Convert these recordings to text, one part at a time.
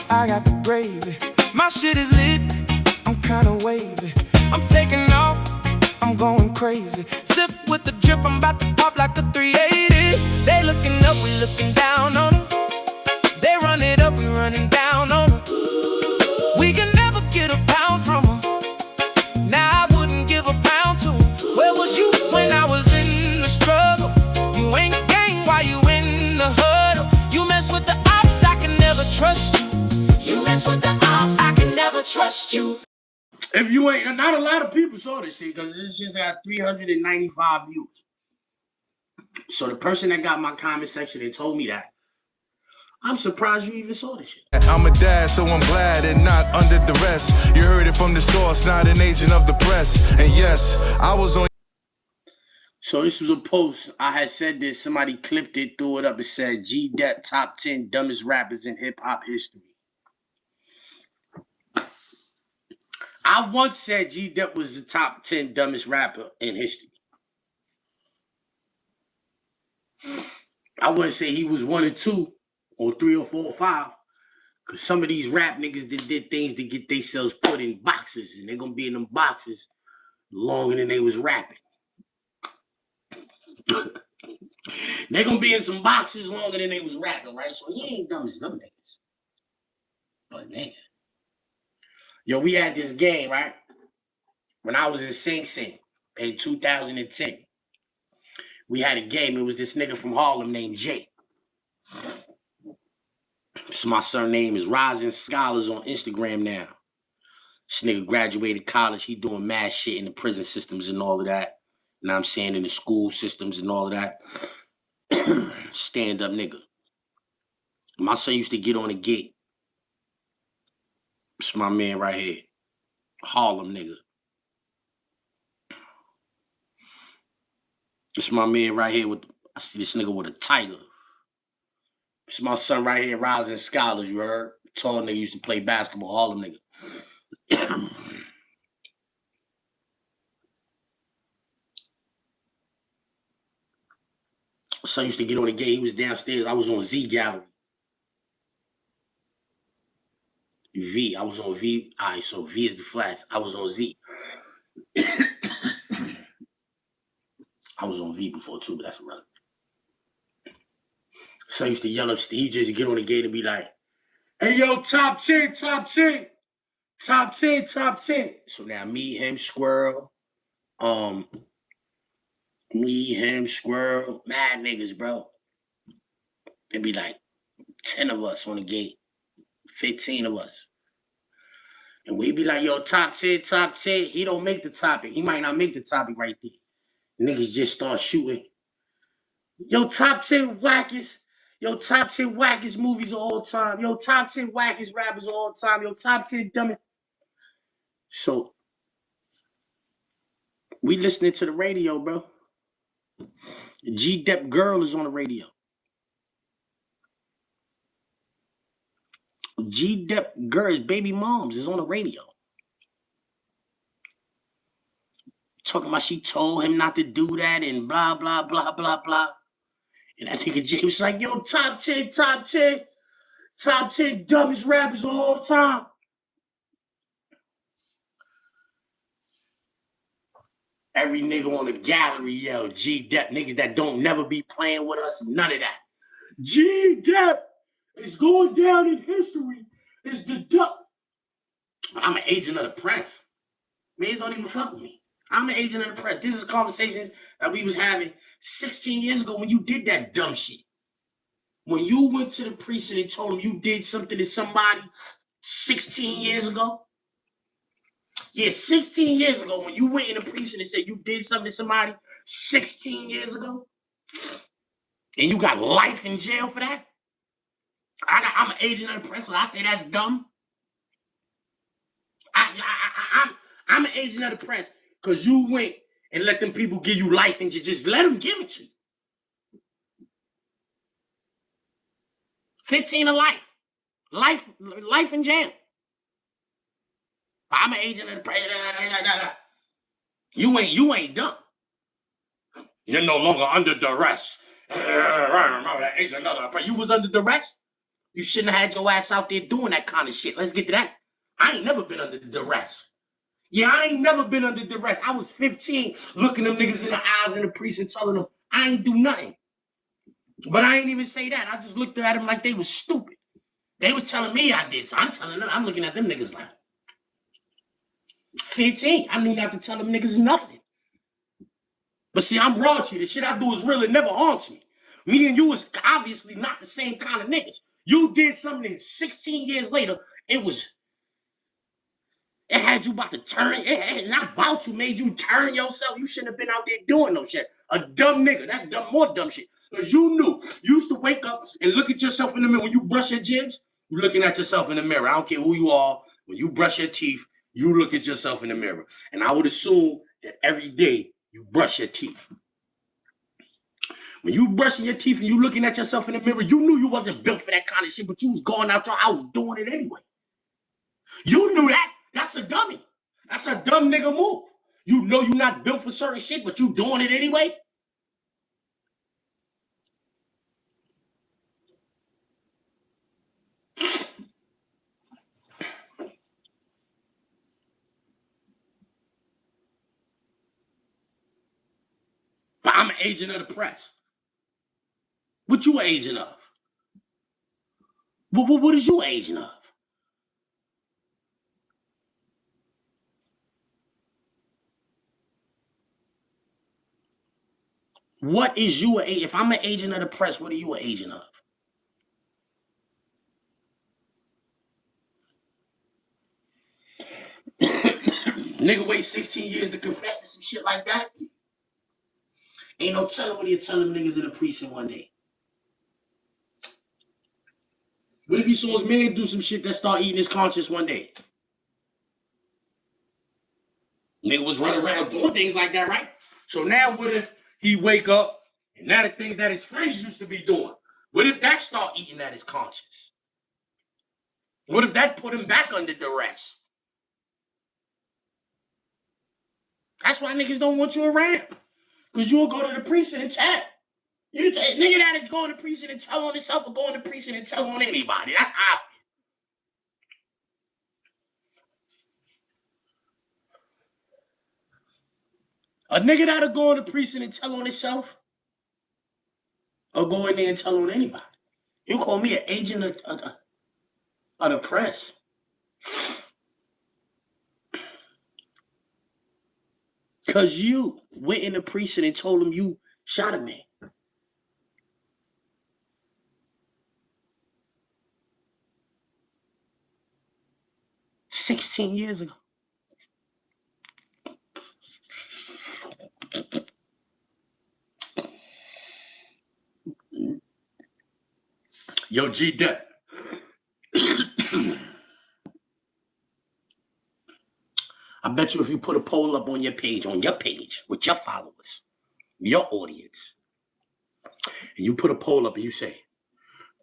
I got the gravy. My shit is lit, I'm kinda wavy. I'm taking off, I'm going crazy. Zip with the drip, I'm about to pop like a 380. They looking up, we looking down on them. They run it up, we running down on them. We can never get a pound from them. Now I wouldn't give a pound to them. Where was you when I was in the struggle? You ain't gang while you in the huddle. You mess with the ops, I can never trust you. You mess with the ops, I can never trust you. If you ain't, not a lot of people saw this thing because this just got 395 views. So the person that got my comment section and told me that, I'm surprised you even saw this shit. I'm a dad, so I'm glad and not under duress. You heard it from the source, not an agent of the press. And yes, I was on. So this was a post. I had said this. Somebody clipped it, threw it up. It said, G Depp top 10 dumbest rappers in hip-hop history. I once said G Depp was the top 10 dumbest rapper in history. I wouldn't say he was 1 or 2 or 3 or 4 or 5. Because some of these rap niggas did things to get themselves put in boxes. And they're going to be in them boxes longer than they was rapping. They're going to be in some boxes longer than they was rapping, right? So he ain't dumb as them niggas. But man. Yo, we had this game, right? When I was in Sing Sing in 2010. We had a game. It was this nigga from Harlem named Jay. So my surname is Rising Scholars on Instagram now. This nigga graduated college. He doing mad shit in the prison systems and all of that. You know what I'm saying? In the school systems and all of that. Stand up nigga. My son used to get on the gate. It's my man right here. Harlem nigga. It's my man right here with, I see this nigga with a tiger. It's my son right here, Rising Scholars, you heard? Tall nigga used to play basketball, Harlem nigga. Son used to get on the gate, he was downstairs. I was on Z Gallery. V, I was on V. All right, so V is the flash. I was on Z. I was on V before too, but that's irrelevant. So I used to yell upstairs. He just get on the gate and be like, hey, yo, top 10, top 10. Top 10, top 10. So now me, him, Squirrel. Me, him, Squirrel. Mad niggas, bro. It'd be like 10 of us on the gate. 15 of us. And we'd be like, yo, top 10, top 10. He don't make the topic. He might not make the topic right there. Niggas just start shooting. Yo, top 10 wackest. Yo, top 10 wackest movies of all time. Yo, top 10 wackest rappers of all time. Yo, top 10 dummy. So, we listening to the radio, bro. G Depp Girl is on the radio. G Depp Girl, baby moms is on the radio. Talking about she told him not to do that and blah, blah, blah, blah, blah. And that nigga Jay was like, yo, top 10, top 10, top 10 dumbest rappers of all time. Every nigga on the gallery yell, G Depp. Niggas that don't never be playing with us, none of that. G Depp is going down in history. It's the duck. But I'm an agent of the press. Man, don't even fuck with me. I'm an agent of the press. This is conversations that we was having 16 years ago when you did that dumb shit. When you went to the precinct and told them you did something to somebody 16 years ago. Yeah, 16 years ago when you went in the precinct and said you did something to somebody 16 years ago. And you got life in jail for that. I'm an agent of the press, so I say that's dumb. I'm an agent of the press. Because you went and let them people give you life and you just let them give it to you. 15 of life. Life in jail. I'm an agent of the press. You ain't dumb. You're no longer under duress. Agent of the press. You was under duress? You shouldn't have had your ass out there doing that kind of shit. Let's get to that. I ain't never been under duress. Yeah, I ain't never been under duress. I was 15 looking them niggas in the eyes in the precinct telling them I ain't do nothing. But I ain't even say that. I just looked at them like they was stupid. They was telling me I did. So I'm telling them, I'm looking at them niggas like 15. I knew not to tell them niggas nothing. But see, I'm raunchy. The shit I do is real. It never haunts me. Me and you is obviously not the same kind of niggas. You did something 16 years later. It had you about to turn. It not about to made you turn yourself. You shouldn't have been out there doing no shit. A dumb nigga. That dumb, more dumb shit. Because you knew. You used to wake up and look at yourself in the mirror. When you brush your jibs, you're looking at yourself in the mirror. I don't care who you are. When you brush your teeth, you look at yourself in the mirror. And I would assume that every day you brush your teeth. When you brushing your teeth and you looking at yourself in the mirror, you knew you wasn't built for that kind of shit, but you was going out your house doing it anyway. You knew that. That's a dummy. That's a dumb nigga move. You know you're not built for certain shit, but you doing it anyway. But I'm an agent of the press. What you an agent of? What is you an agent of? What is you an agent? If I'm an agent of the press, what are you an agent of? Nigga wait 16 years to confess to some shit like that? Ain't no telling what you tell them niggas in the precinct one day. What if he saw his man do some shit that start eating his conscience one day? Nigga was running around doing things like that, right? So now what if he wake up and now the things that his friends used to be doing, what if that start eating at his conscience? What if that put him back under duress? That's why niggas don't want you around. Because you'll go to the precinct and tell. Nigga that'll go in the precinct and tell on himself or go in the precinct and tell on anybody. That's how I feel. A nigga that'll go in the precinct and tell on himself or go in there and tell on anybody. You call me an agent of the press. Because you went in the precinct and told him you shot a man. $16 years ago. Yo, G Depp. I bet you if you put a poll up on your page with your followers, your audience, and you put a poll up and you say,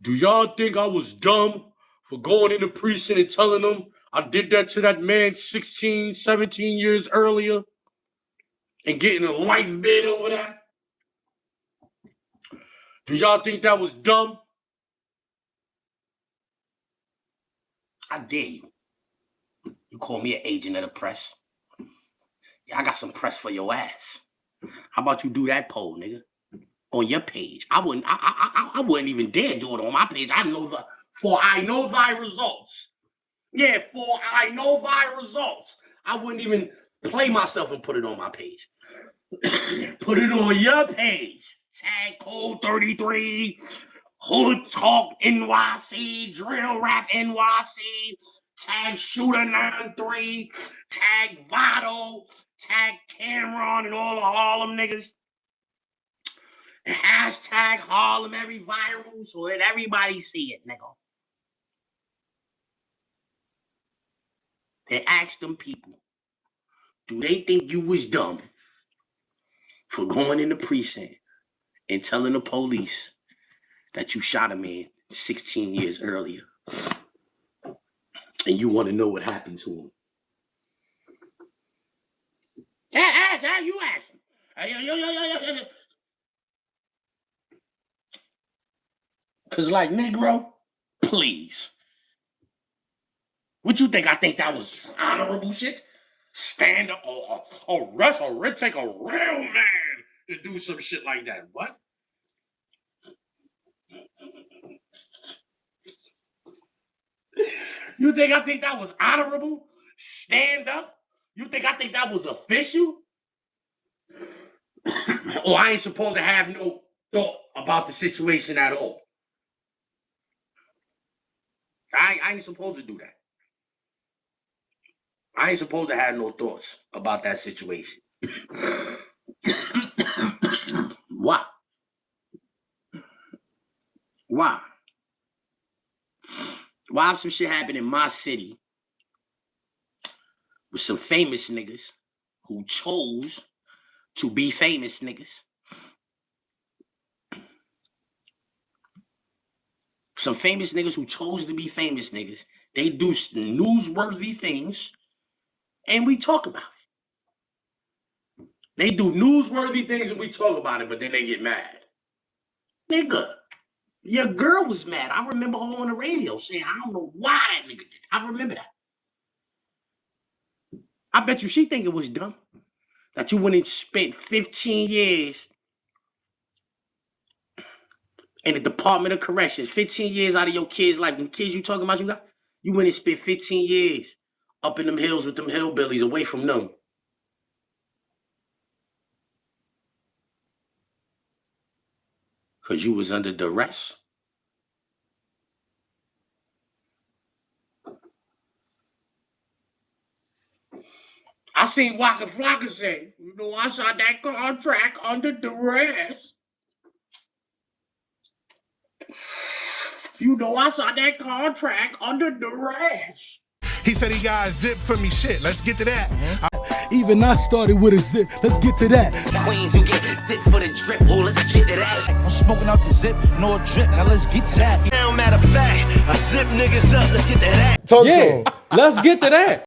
do y'all think I was dumb for going in the precinct and telling them I did that to that man 16, 17 years earlier and getting a life bid over that? Do y'all think that was dumb? I dare you. You call me an agent of the press? Yeah, I got some press for your ass. How about you do that poll, nigga? On your page. I wouldn't even dare do it on my page. For I know thy results. Yeah, for I know thy results. I wouldn't even play myself and put it on my page. Put it on your page. Tag Code 33, Hood Talk NYC, Drill Rap NYC, tag Shooter 93, tag Votto, tag Cameron and all the Harlem niggas. And hashtag Harlem every viral so that everybody see it, nigga. And ask them people, do they think you was dumb for going in the precinct and telling the police that you shot a man 16 years earlier? And you want to know what happened to him? You ask him. Because like, Negro, Please. What you think? I think that was honorable shit? Stand up or take a real man to do some shit like that. What? You think I think that was honorable? Stand up? You think I think that was official? Or I ain't supposed to have no thought about the situation at all? I ain't supposed to do that. I ain't supposed to have no thoughts about that situation. Why? Why? Why have some shit happen in my city with some famous niggas who chose to be famous niggas? Some famous niggas who chose to be famous niggas. They do newsworthy things, and we talk about it. They do newsworthy things, and we talk about it, but then they get mad. Nigga, your girl was mad. I remember her on the radio saying, I don't know why that nigga did. I remember that. I bet you she think it was dumb that you went and spent 15 years in the Department of Corrections, 15 years out of your kids' life. Them kids you talking about you went and spent 15 years up in them hills with them hillbillies away from them. Because you was under duress. I seen Waka Flocka say, you know, I saw that contract under duress. You know, I saw that contract under duress. He said he got a zip for me. Shit, let's get to that. Even I started with a zip. Let's get to that. Queens, you get zip for the drip. Oh, let's get to that. I'm smoking out the zip, no drip. Now let's get to that. Now, matter of fact, I zip niggas up. Let's get to that. Talk to him. Let's get to that.